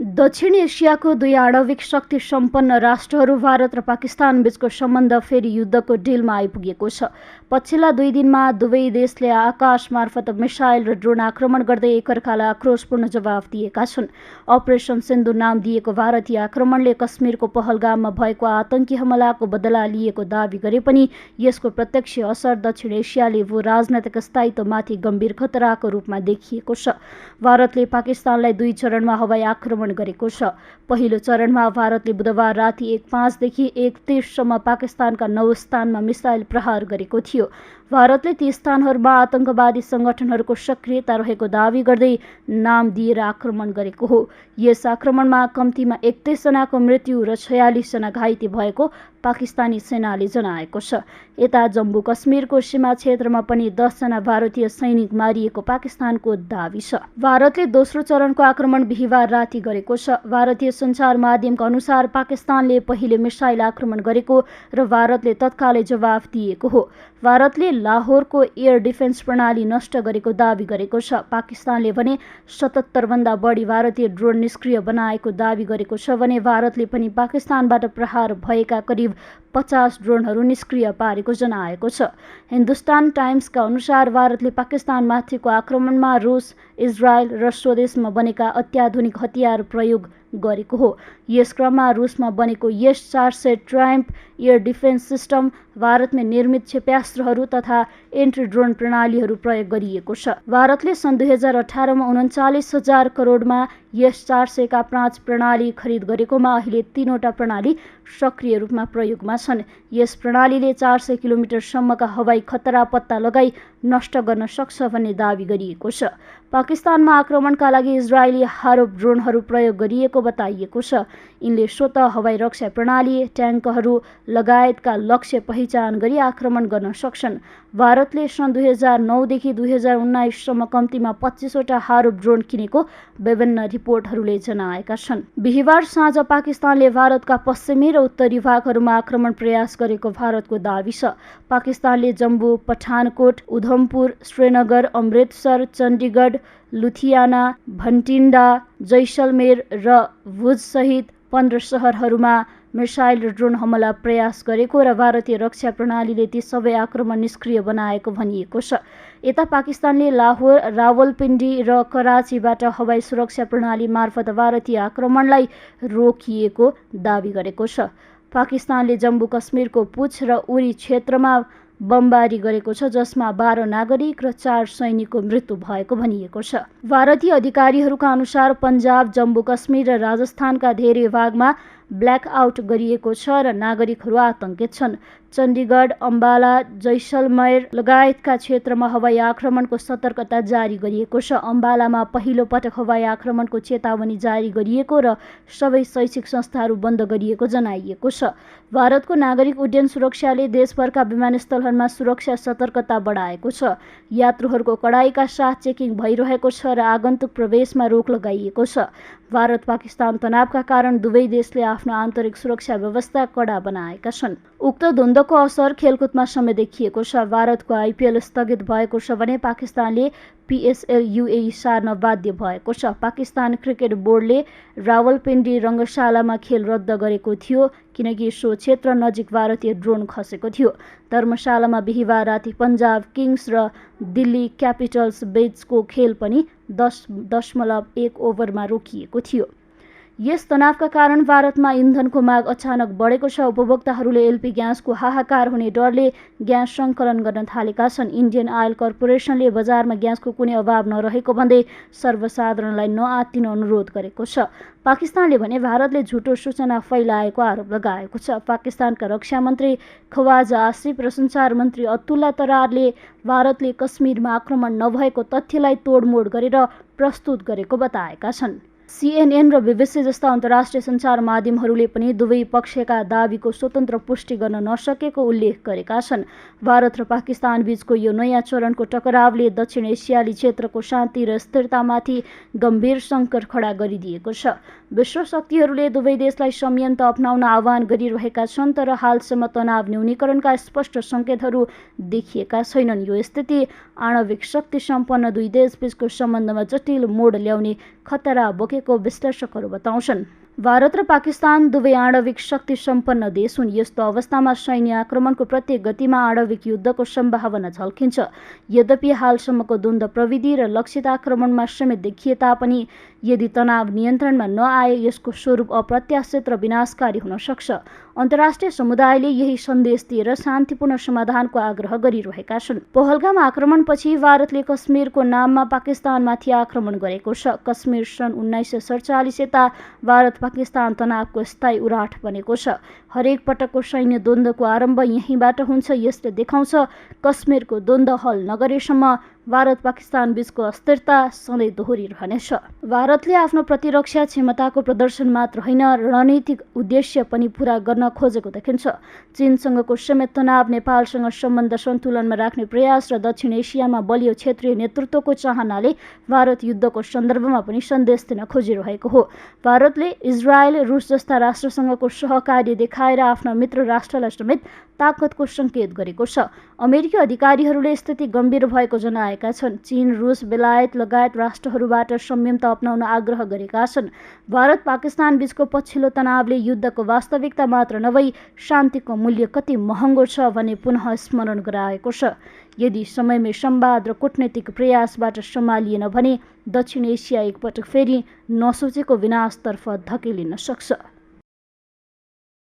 दक्षिण एसियाको दुई आणविक शक्ति सम्पन्न राष्ट्रहरू भारत र पाकिस्तान बीचको सम्बन्ध फेरि युद्धको ढिलमा आइपुगेको छ। पछिल्ला 2 दिनमा दुवै देशले आकाश मार्फत मिसाइल र ड्रोन आक्रमण गर्दै एकअर्कालाई आक्रोशपूर्ण जवाफ दिएका छन्। अपरेसन सिन्धु नाम दिएको भारतीय आक्रमणले कश्मीरको पहलगाममा भएको आतंकी हमलाको बदला लिएको दावी गरे पनि यसको प्रत्यक्ष असर दक्षिण एसियाली भू राजनैतिक स्थायित्वमाथि गम्भीर खतराको रूपमा देखिएको छ। भारतले पाकिस्तानलाई 2 चरणमा हवाई आक्रमण गरेको छ। पहिलो चरणमा भारतले बुधबार राति 1:05 देखि 1:30 सम्म पाकिस्तानका 9 स्थानमा मिसाइल प्रहार गरेको थियो। भारतले ती स्थानहरूमा आतंकवादी संगठनहरूको सक्रियता रहेको दावी गर्दै नाम दिएर आक्रमण गरेको हो। यस आक्रमणमा कम्तीमा 31 जनाको मृत्यु र 46 जना घाइते भएको पाकिस्तानी सेनाले जनाएको छ। यता जम्मू कश्मीरको सीमा क्षेत्रमा पनि 10 जना भारतीय सैनिक मारिएको पाकिस्तानको दावी छ। भारतले दोस्रो चरणको आक्रमण बिहीबार राति गरेको छ। भारतीय सञ्चार माध्यमका अनुसार पाकिस्तानले पहिले मिसाइल आक्रमण गरेको र भारतले तत्कालै जवाफ दिएको हो। भारतले लाहोरको एयर डिफेन्स प्रणाली नष्ट गरेको दावी गरेको छ। पाकिस्तानले भने 77 भन्दा बढी भारतीय ड्रोन निष्क्रिय बनाएको दावी गरेको छ भने भारतले पनि पाकिस्तानबाट प्रहार भएका करिब 50 ड्रोनहरू निष्क्रिय पारेको जनाएको छ। हिन्दुस्तान टाइम्सका अनुसार भारतले पाकिस्तानमाथिको आक्रमणमा रुस, इजरायल र स्वदेशमा बनेका अत्याधुनिक हतियार प्रयोग गरेको हो। यस क्रममा रुसमा बनेको S-400 Triumph air defence system, भारतमा निर्मित क्षेप्यास्त्रहरू तथा एन्टी ड्रोन प्रणालीहरू प्रयोग गरिएको छ। भारतले सन् 2018 मा 39,000 करोडमा S-400 का 5 प्रणाली खरिद गरेकोमा अहिले 3वटा प्रणाली सक्रिय रूपमा प्रयोगमा छन्। यस प्रणालीले 400 किलोमिटरसम्मका हवाई खतरा पत्ता लगाई नष्ट गर्न सक्छ भन्ने दावी गरिएको छ। पाकिस्तानमा आक्रमणका लागि इजरायली हारोप ड्रोनहरू प्रयोग गरिएको बताइएको छ। यिनले स्वतः हवाई रक्षा प्रणाली, ट्याङ्कहरू लगायतका लक्ष्य पहिचान गरी आक्रमण गर्न सक्छन्। भारतले सन् 2009 देखि 2019 सम्म कम्तीमा 25वटा हारोप ड्रोन किनेको विभिन्न रिपोर्टहरूले जनाएका छन्। बिहीबार साँझ पाकिस्तानले भारतका पश्चिमी र उत्तरी भागहरूमा आक्रमण प्रयास गरेको भारतको दावी छ। पाकिस्तानले जम्मू, पठानकोट, उधमपुर, श्रीनगर, अमृतसर, चण्डीगढ, लुधियाना, भटिन्डा, जैसलमेर र भुजसहित 15 शहरहरूमा मिसाइल र ड्रोन हमला प्रयास गरेको र भारतीय रक्षा प्रणालीले ती सबै आक्रमण निष्क्रिय बनाएको भनिएको छ। यता पाकिस्तानले लाहोर, रावलपिण्डी र कराचीबाट हवाई सुरक्षा प्रणाली मार्फत भारतीय आक्रमणलाई रोकिएको दावी गरेको छ। पाकिस्तानले जम्मू कश्मीरको पुछ र उरी क्षेत्रमा बमबारी गरेको छ, जसमा 12 नागरिक र 4 सैनिकको मृत्यु भएको भनिएको छ। भारतीय अधिकारीहरूका अनुसार पन्जाब, जम्मू कश्मीर र राजस्थानका धेरै भागमा ब्ल्याकआउट गरिएको छ र नागरिकहरू आतंकित छन्। चण्डीगढ, अम्बाला, जैसलमेर लगायतका क्षेत्रमा हवाई आक्रमणको सतर्कता जारी गरिएको छ। अम्बालामा पहिलो पटक हवाई आक्रमणको चेतावनी जारी गरिएको र सबै शैक्षिक संस्थाहरू बन्द गरिएको जनाइएको छ। भारतको नागरिक उड्डयन सुरक्षाले देशभरका विमानस्थलहरूमा सुरक्षा सतर्कता बढाएको छ। यात्रुहरूको कडाइका साथ चेकिङ भइरहेको छ र आगन्तुक प्रवेशमा रोक लगाइएको छ। भारत पाकिस्तान तनावका कारण दुवै देशले आफ्नो आन्तरिक सुरक्षा व्यवस्था कडा बनाएका छन्। उक्त द्वन्द्वको असर खेलकुदमा समेत देखिएको छ। भारतको IPL स्थगित भएको छ भने पाकिस्तानले PSL UAE सार्न बाध्य भएको छ। पाकिस्तान क्रिकेट बोर्डले रावलपिण्डी रङ्गशालामा खेल रद्द गरेको थियो किनकि सो क्षेत्र नजिक भारतीय ड्रोन खसेको थियो। धर्मशालामा बिहीबार राति पन्जाब किङ्स र दिल्ली क्यापिटल्स बीचको खेल पनि 10.1 ओभरमा रोकिएको थियो। यस तनावका कारण भारतमा इन्धनको माग अचानक बढेको छ। उपभोक्ताहरूले LP ग्यासको हाहाकार हुने डरले ग्यास सङ्कलन गर्न थालेका छन्। इन्डियन आयल कर्पोरेसनले बजारमा ग्यासको कुनै अभाव नरहेको भन्दै सर्वसाधारणलाई नआत्तिन अनुरोध गरेको छ। पाकिस्तानले भने भारतले झुटो सूचना फैलाएको आरोप लगाएको छ। पाकिस्तानका रक्षा मन्त्री ख्वाजा आसिफ र सञ्चार मन्त्री अब्दुल्ला तरारले भारतले कश्मीरमा आक्रमण नभएको तथ्यलाई तोडमोड गरेर प्रस्तुत गरेको बताएका छन्। CNN र BBC जस्ता अन्तर्राष्ट्रिय सञ्चार माध्यमहरूले पनि दुवै पक्षका दावीको स्वतन्त्र पुष्टि गर्न नसकेको उल्लेख गरेका छन्। भारत र पाकिस्तान बीचको यो नयाँ चरणको टकरावले दक्षिण एसियाली क्षेत्रको शान्ति र स्थिरतामाथि गम्भीर सङ्कट खडा गरिदिएको छ। विश्व शक्तिहरूले दुवै देशलाई संयम अपनाउन आह्वान गरिरहेका छन्, तर हालसम्म तनाव न्यूनीकरणका स्पष्ट सङ्केतहरू देखिएका छैनन्। यो स्थिति आणविक शक्ति सम्पन्न दुई देशबीचको सम्बन्धमा जटिल मोड ल्याउने खतरा बोकेको सकेको विश्लेषकहरू बताउँछन्। भारत र पाकिस्तान दुवै आणविक शक्ति सम्पन्न देश हुन्। यस्तो अवस्थामा सैन्य आक्रमणको प्रत्येक गतिमा आणविक युद्धको सम्भावना झल्किन्छ। यद्यपि हालसम्मको द्वन्द्व प्रविधि र लक्षित आक्रमणमा समेत देखिए तापनि यदि तनाव नियन्त्रणमा नआए यसको स्वरूप अप्रत्याशित र विनाशकारी हुन सक्छ। अन्तर्राष्ट्रिय समुदायले यही सन्देश दिएर शान्तिपूर्ण समाधानको आग्रह गरिरहेका छन्। पहलगाम आक्रमणपछि भारतले कश्मीरको नाममा पाकिस्तानमाथि आक्रमण गरेको छ। कश्मीर सन् 1947 यता भारत पाकिस्तान तनावको स्थायी उराठ बनेको छ। हरेक पटकको सैन्य द्वन्द्वको आरम्भ यहीँबाट हुन्छ। यसले देखाउँछ कश्मीरको द्वन्द्व हल नगरेसम्म भारत पाकिस्तान बीचको अस्थिरता सधैँ दोहोरिरहनेछ। भारतले आफ्नो प्रतिरक्षा क्षमताको प्रदर्शन मात्र होइन रणनीतिक उद्देश्य पनि पूरा गर्न खोजेको देखिन्छ। चीनसँगको समेत तनाव, नेपालसँग सम्बन्ध सन्तुलनमा राख्ने प्रयास र दक्षिण एसियामा बलियो क्षेत्रीय नेतृत्वको चाहनाले भारत युद्धको सन्दर्भमा पनि सन्देश दिन खोजिरहेको हो। भारतले इजरायल, रुस जस्ता राष्ट्रसँगको सहकार्य देखाएर आफ्ना मित्र राष्ट्रलाई समेत ताकतको सङ्केत गरेको छ। अमेरिकी अधिकारीहरूले स्थिति गम्भीर भएको जनाएका छन्। चीन, रुस, बेलायत लगायत राष्ट्रहरूबाट संयमता अपनाउन आग्रह गरेका छन्। भारत पाकिस्तान बीचको पछिल्लो तनावले युद्धको वास्तविकता मात्र नभई शान्तिको मूल्य कति महँगो छ भन्ने पुनः स्मरण गराएको छ। यदि समयमै संवाद र कूटनीतिक प्रयासबाट सम्हालिएन भने दक्षिण एसिया एकपटक फेरि नसोचेको विनाशतर्फ धकेलिन सक्छ।